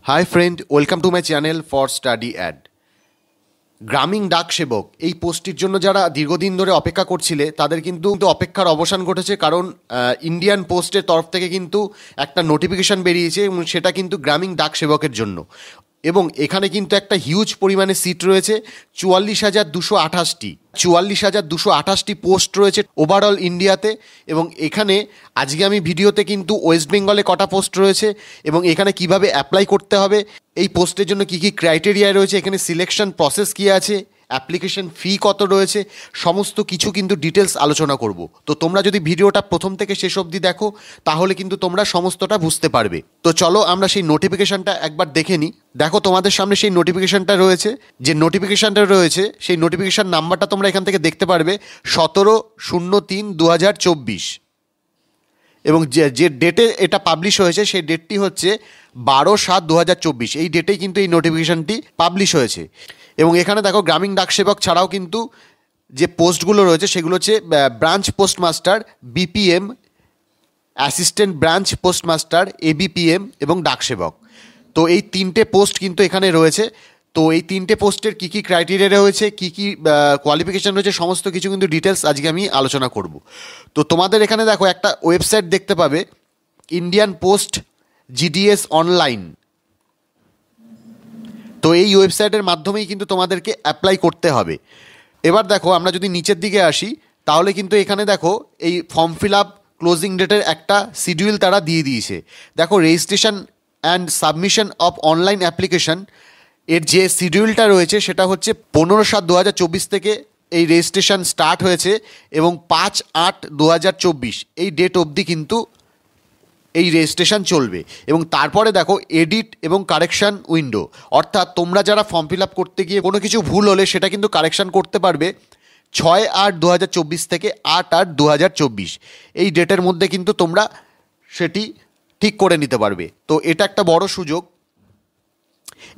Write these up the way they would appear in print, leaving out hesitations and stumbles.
High friend, welcome to my channel for study add. গ্রামীণ ডাক সেবক এই পোস্টটির জন্য যারা দীর্ঘদিন ধরে অপেক্ষা করছিলে তাদের কিন্তু অপেক্ষার অবসান ঘটেছে, কারণ ইন্ডিয়ান পোস্টের তরফ থেকে কিন্তু একটা নোটিফিকেশান বেরিয়েছে এবং সেটা কিন্তু গ্রামীণ ডাক সেবকের জন্য। এবং এখানে কিন্তু একটা হিউজ পরিমাণে সিট রয়েছে, 44,228টি পোস্ট রয়েছে ওভারঅল ইন্ডিয়াতে। এবং এখানে আজকে আমি ভিডিওতে কিন্তু ওয়েস্ট বেঙ্গলে কটা পোস্ট রয়েছে এবং এখানে কিভাবে অ্যাপ্লাই করতে হবে, এই পোস্টের জন্য কী কী ক্রাইটেরিয়া রয়েছে, এখানে সিলেকশন প্রসেস কী আছে, অ্যাপ্লিকেশন ফি কত রয়েছে, সমস্ত কিছু কিন্তু ডিটেলস আলোচনা করব। তো তোমরা যদি ভিডিওটা প্রথম থেকে শেষ অবধি দেখো তাহলে কিন্তু তোমরা সমস্তটা বুঝতে পারবে। তো চলো আমরা সেই নোটিফিকেশানটা একবার দেখে নিই। দেখো তোমাদের সামনে সেই নোটিফিকেশানটা রয়েছে, যে নোটিফিকেশানটা রয়েছে সেই নোটিফিকেশান নাম্বারটা তোমরা এখান থেকে দেখতে পারবে 17/03/2024। এবং যে ডেটে এটা পাবলিশ হয়েছে সেই ডেটটি হচ্ছে 12/7/2024। এই ডেটেই কিন্তু এই নোটিফিকেশানটি পাবলিশ হয়েছে। এবং এখানে দেখো গ্রামীণ ডাক সেবক ছাড়াও কিন্তু যে পোস্টগুলো রয়েছে সেগুলো হচ্ছে branch postmaster, BPM, assistant branch postmaster, ABPM এবং ডাক সেবক। তো এই তিনটে পোস্ট কিন্তু এখানে রয়েছে। তো এই তিনটে পোস্টের কী কী ক্রাইটেরিয়া রয়েছে, কী কী কোয়ালিফিকেশান রয়েছে, সমস্ত কিছু কিন্তু ডিটেলস আজকে আমি আলোচনা করব। তো তোমাদের এখানে দেখো একটা ওয়েবসাইট দেখতে পাবে, ইন্ডিয়ান পোস্ট জিডিএস অনলাইন। তো এই ওয়েবসাইটের মাধ্যমেই কিন্তু তোমাদেরকে অ্যাপ্লাই করতে হবে। এবার দেখো আমরা যদি নিচের দিকে আসি তাহলে কিন্তু এখানে দেখো এই ফর্ম ফিল আপ ক্লোজিং ডেটের একটা শিডিউল তারা দিয়ে দিয়েছে। দেখো registration and submission of online application এর যে শিডিউলটা রয়েছে সেটা হচ্ছে 15/7/2024 থেকে এই রেজিস্ট্রেশন স্টার্ট হয়েছে এবং 5/8/2024 এই ডেট অবধি কিন্তু এই রেজিস্ট্রেশন চলবে। এবং তারপরে দেখো এডিট এবং কারেকশান উইন্ডো, অর্থাৎ তোমরা যারা ফর্ম ফিল আপ করতে গিয়ে কোনো কিছু ভুল হলে সেটা কিন্তু কারেকশান করতে পারবে 6/8/2024 থেকে 8/8/2024 এই ডেটের মধ্যে কিন্তু তোমরা সেটি ঠিক করে নিতে পারবে। তো এটা একটা বড় সুযোগ।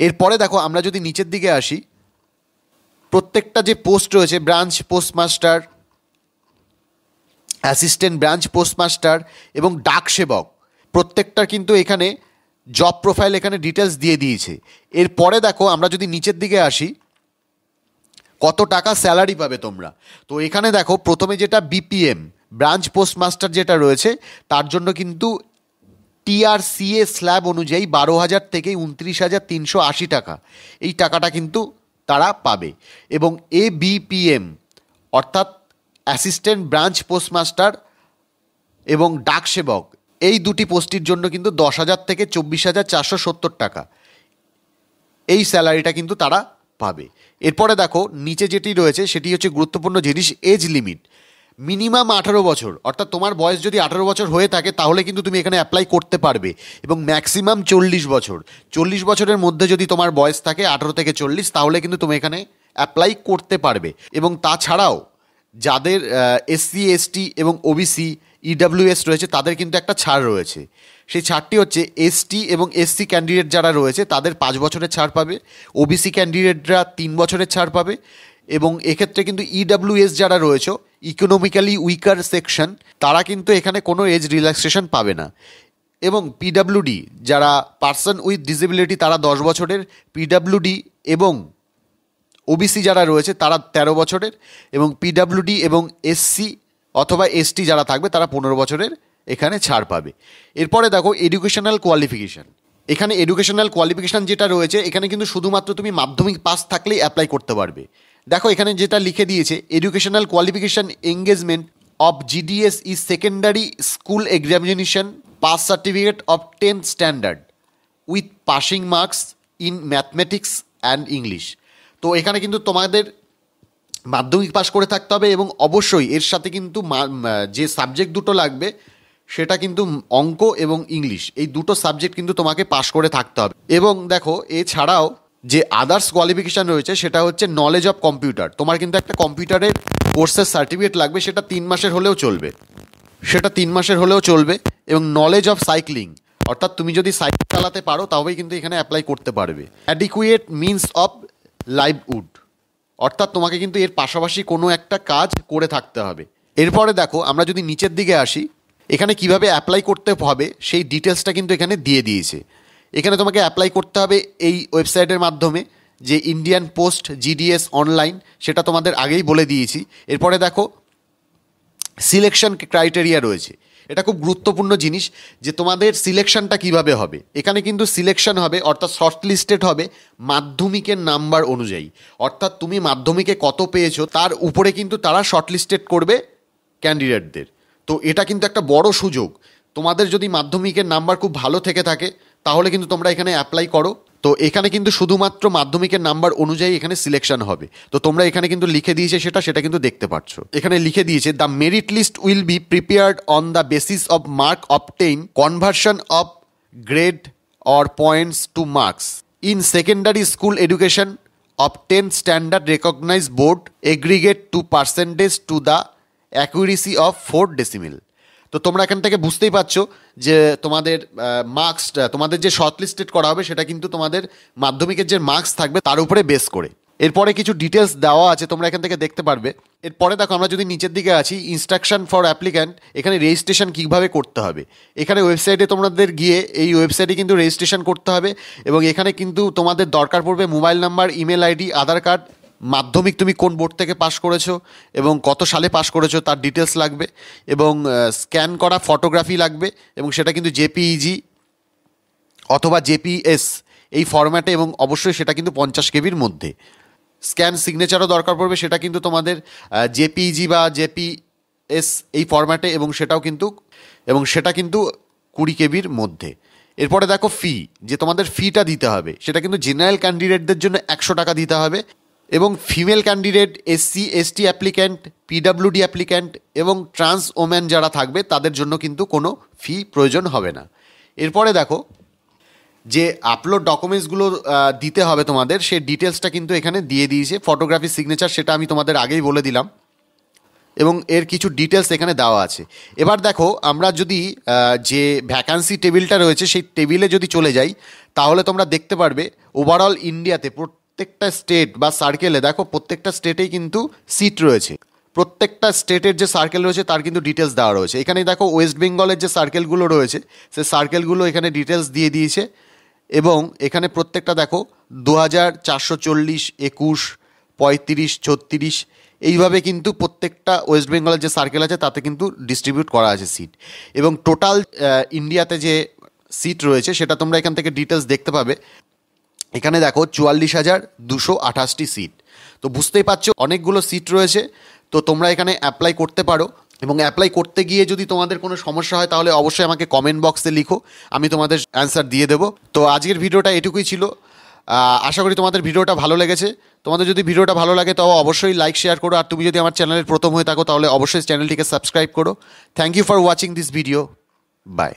এরপরে দেখো আমরা যদি নিচের দিকে আসি, প্রত্যেকটা যে পোস্ট রয়েছে branch postmaster, assistant branch postmaster এবং ডাক সেবক, প্রত্যেকটার কিন্তু এখানে জব প্রোফাইল এখানে ডিটেলস দিয়ে দিয়েছে। এরপরে দেখো আমরা যদি নিচের দিকে আসি কত টাকা স্যালারি পাবে তোমরা। তো এখানে দেখো প্রথমে যেটা বিপিএম ব্রাঞ্চ পোস্টমাস্টার যেটা রয়েছে তার জন্য কিন্তু টিআরসিএ স্ল্যাব অনুযায়ী 12,000 থেকে 29,380 টাকা, এই টাকাটা কিন্তু তারা পাবে। এবং এবিপিএম অর্থাৎ অ্যাসিস্ট্যান্ট ব্রাঞ্চ পোস্টমাস্টার এবং ডাক সেবক, এই দুটি পোস্টের জন্য কিন্তু 10,000 থেকে 24,470 টাকা, এই স্যালারিটা কিন্তু তারা পাবে। এরপরে দেখো নিচে যেটি রয়েছে সেটি হচ্ছে গুরুত্বপূর্ণ জিনিস, এজ লিমিট মিনিমাম 18 বছর, অর্থাৎ তোমার বয়স যদি 18 বছর হয়ে থাকে তাহলে কিন্তু তুমি এখানে অ্যাপ্লাই করতে পারবে। এবং ম্যাক্সিমাম 40 বছর, 40 বছরের মধ্যে যদি তোমার বয়স থাকে 18 থেকে 40 তাহলে কিন্তু তুমি এখানে অ্যাপ্লাই করতে পারবে। এবং তাছাড়াও যাদের এসসি এসটি এবং ওবিসি ইডাব্লিউএস রয়েছে তাদের কিন্তু একটা ছাড় রয়েছে। সেই ছাড়টি হচ্ছে এসটি এবং এসসি ক্যান্ডিডেট যারা রয়েছে তাদের 5 বছরের ছাড় পাবে, ওবিসি ক্যান্ডিডেটরা 3 বছরের ছাড় পাবে। এবং এক্ষেত্রে কিন্তু ইডাব্লিউএস যারা রয়েছে ইকোনমিক্যালি উইকার সেকশন, তারা কিন্তু এখানে কোনো এজ রিল্যাক্সেশন পাবে না। এবং পিডাব্লিউডি যারা পার্সন উইথ ডিসেবিলিটি তারা 10 বছরের, পিডাব্লিউডি এবং ওবিসি যারা রয়েছে তারা 13 বছরের, এবং পিডাব্লিউডি এবং এসসি অথবা এসটি যারা থাকবে তারা 15 বছরের এখানে ছাড় পাবে। এরপরে দেখো এডুকেশনাল কোয়ালিফিকেশান, এখানে এডুকেশনাল কোয়ালিফিকেশান যেটা রয়েছে এখানে কিন্তু শুধুমাত্র তুমি মাধ্যমিক পাস থাকলেই অ্যাপ্লাই করতে পারবে। দেখো এখানে যেটা লিখে দিয়েছে, educational qualification engagement of GDS is secondary school examination pass certificate of 10th standard with passing marks in mathematics and English. তো এখানে কিন্তু তোমাদের মাধ্যমিক পাস করে থাকতে হবে এবং অবশ্যই এর সাথে কিন্তু যে সাবজেক্ট দুটো লাগবে সেটা কিন্তু অঙ্ক এবং ইংলিশ, এই দুটো সাবজেক্ট কিন্তু তোমাকে পাস করে থাকতে হবে। এবং দেখো এছাড়াও যে আদার্স কোয়ালিফিকেশান রয়েছে সেটা হচ্ছে নলেজ অফ কম্পিউটার, তোমার কিন্তু একটা কম্পিউটারের কোর্সের সার্টিফিকেট লাগবে, সেটা 3 মাসের হলেও চলবে। এবং নলেজ অফ সাইক্লিং, অর্থাৎ তুমি যদি সাইকেল চালাতে পারো তবেই কিন্তু এখানে অ্যাপ্লাই করতে পারবে। অ্যাডিকুয়েট মিনস অফ লাইভহুড, অর্থাৎ তোমাকে কিন্তু এর পাশাপাশি কোনো একটা কাজ করে থাকতে হবে। এরপরে দেখো আমরা যদি নিচের দিকে আসি, এখানে কিভাবে অ্যাপ্লাই করতে হবে সেই ডিটেলসটা কিন্তু এখানে দিয়ে দিয়েছে। এখানে তোমাকে অ্যাপ্লাই করতে হবে এই ওয়েবসাইটের মাধ্যমে, যে ইন্ডিয়ান পোস্ট জিডিএস অনলাইন, সেটা তোমাদের আগেই বলে দিয়েছি। এরপরে দেখো সিলেকশন ক্রাইটেরিয়া রয়েছে। এটা খুব গুরুত্বপূর্ণ জিনিস যে তোমাদের সিলেকশনটা কিভাবে হবে। এখানে কিন্তু সিলেকশন হবে, অর্থাৎ শর্ট লিস্টেড হবে মাধ্যমিকের নাম্বার অনুযায়ী, অর্থাৎ তুমি মাধ্যমিকে কত পেয়েছো তার উপরে কিন্তু তারা শর্ট লিস্টেড করবে ক্যান্ডিডেটদের। তো এটা কিন্তু একটা বড় সুযোগ। তোমাদের যদি মাধ্যমিকের নাম্বার খুব ভালো থেকে থাকে তাহলে কিন্তু তোমরা এখানে অ্যাপ্লাই করো। তো এখানে কিন্তু শুধুমাত্র মাধ্যমিকের নাম্বার অনুযায়ী এখানে সিলেকশন হবে। তো তোমরা এখানে কিন্তু লিখে দিয়েছে সেটা কিন্তু দেখতে পাচ্ছ। এখানে লিখে দিয়েছে the merit list will be prepared on the basis of mark obtain, conversion of grade or points to marks in secondary school education of 10th standard recognized board aggregate to percentage to the accuracy of 4 decimal। তো তোমরা এখান থেকে বুঝতেই পারছো যে তোমাদের marks, তোমাদের যে শর্টলিস্টেড করা হবে সেটা কিন্তু তোমাদের মাধ্যমিকের যে মার্কস থাকবে তার উপরে বেস করে। এরপরে কিছু ডিটেলস দেওয়া আছে, তোমরা এখান থেকে দেখতে পারবে। এরপরে দেখো আমরা যদি নিচের দিকে আছি, ইনস্ট্রাকশন ফর অ্যাপ্লিক্যান্ট, এখানে রেজিস্ট্রেশন কীভাবে করতে হবে। এখানে ওয়েবসাইটে তোমাদের গিয়ে এই ওয়েবসাইটে কিন্তু রেজিস্ট্রেশন করতে হবে, এবং এখানে কিন্তু তোমাদের দরকার পড়বে মোবাইল নাম্বার, ইমেল আইডি, আধার কার্ড, মাধ্যমিক তুমি কোন বোর্ড থেকে পাস করেছো এবং কত সালে পাস করেছো তার ডিটেলস লাগবে, এবং স্ক্যান করা ফটোগ্রাফি লাগবে, এবং সেটা কিন্তু জেপিইজি অথবা জেপিএস এই ফরম্যাটে, এবং অবশ্যই সেটা কিন্তু 50 কেবির মধ্যে। স্ক্যান সিগনেচারও দরকার পড়বে, সেটা কিন্তু তোমাদের জেপিইজি বা জেপিএস এই ফরম্যাটে, এবং সেটা কিন্তু 20 কেবির মধ্যে। এরপরে দেখো ফি, যে তোমাদের ফিটা দিতে হবে সেটা কিন্তু জেনারেল ক্যান্ডিডেটদের জন্য 100 টাকা দিতে হবে, এবং female candidate, SC ST applicant, PWD applicant এবং ট্রান্স ওম্যান যারা থাকবে তাদের জন্য কিন্তু কোনো ফি প্রয়োজন হবে না। এরপরে দেখো যে আপলোড ডকুমেন্টসগুলো দিতে হবে তোমাদের, সেই ডিটেলসটা কিন্তু এখানে দিয়ে দিয়েছে। ফটোগ্রাফি, সিগনেচার সেটা আমি তোমাদের আগেই বলে দিলাম, এবং এর কিছু ডিটেলস এখানে দেওয়া আছে। এবার দেখো আমরা যদি যে ভ্যাকান্সি টেবিলটা রয়েছে সেই টেবিলে যদি চলে যাই তাহলে তোমরা দেখতে পারবে ওভারঅল ইন্ডিয়াতে প্রত্যেকটা স্টেট বা সার্কেলে, দেখো প্রত্যেকটা স্টেটেই কিন্তু সিট রয়েছে। প্রত্যেকটা স্টেটের যে সার্কেল রয়েছে তার কিন্তু ডিটেলস দেওয়া রয়েছে। এখানে দেখো ওয়েস্ট বেঙ্গলের যে সার্কেলগুলো রয়েছে সেই সার্কেলগুলো এখানে ডিটেলস দিয়ে দিয়েছে, এবং এখানে প্রত্যেকটা দেখো 2440, 21, 35, 36 এইভাবে কিন্তু প্রত্যেকটা ওয়েস্ট বেঙ্গলের যে সার্কেল আছে তাতে কিন্তু ডিস্ট্রিবিউট করা আছে সিট, এবং টোটাল ইন্ডিয়াতে যে সিট রয়েছে সেটা তোমরা এখান থেকে ডিটেলস দেখতে পাবে। এখানে দেখো 44,228টি সিট। তো বুঝতেই পারছো অনেকগুলো সিট রয়েছে। তো তোমরা এখানে অ্যাপ্লাই করতে পারো, এবং অ্যাপ্লাই করতে গিয়ে যদি তোমাদের কোনো সমস্যা হয় তাহলে অবশ্যই আমাকে কমেন্ট বক্সে লিখো, আমি তোমাদের অ্যান্সার দিয়ে দেবো। তো আজকের ভিডিওটা এটুকুই ছিল। আশা করি তোমাদের ভিডিওটা ভালো লেগেছে। তোমাদের যদি ভিডিওটা ভালো লাগে তবে অবশ্যই লাইক শেয়ার করো, আর তুমি যদি আমার চ্যানেলের প্রথম হয়ে থাকো তাহলে অবশ্যই চ্যানেলটিকে সাবস্ক্রাইব করো। Thank you for watching this video. By.